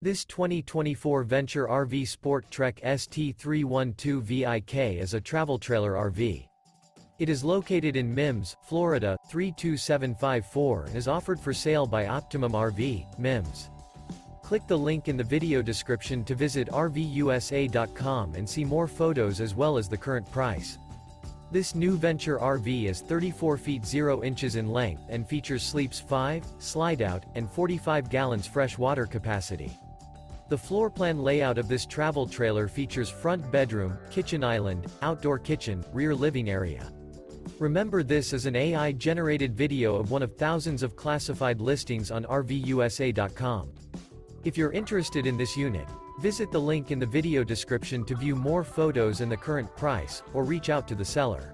This 2024 Venture RV SportTrek ST312VIK is a travel trailer RV. It is located in Mims, Florida, 32754 and is offered for sale by Optimum RV, Mims. Click the link in the video description to visit RVUSA.com and see more photos as well as the current price. This new Venture RV is 34 feet 0 inches in length and features sleeps 5, Slideout, and 45 gallons fresh water capacity. The floor plan layout of this travel trailer features front bedroom, kitchen island, outdoor kitchen, rear living area. Remember, this is an AI-generated video of one of thousands of classified listings on RVUSA.com. If you're interested in this unit, visit the link in the video description to view more photos and the current price, or reach out to the seller.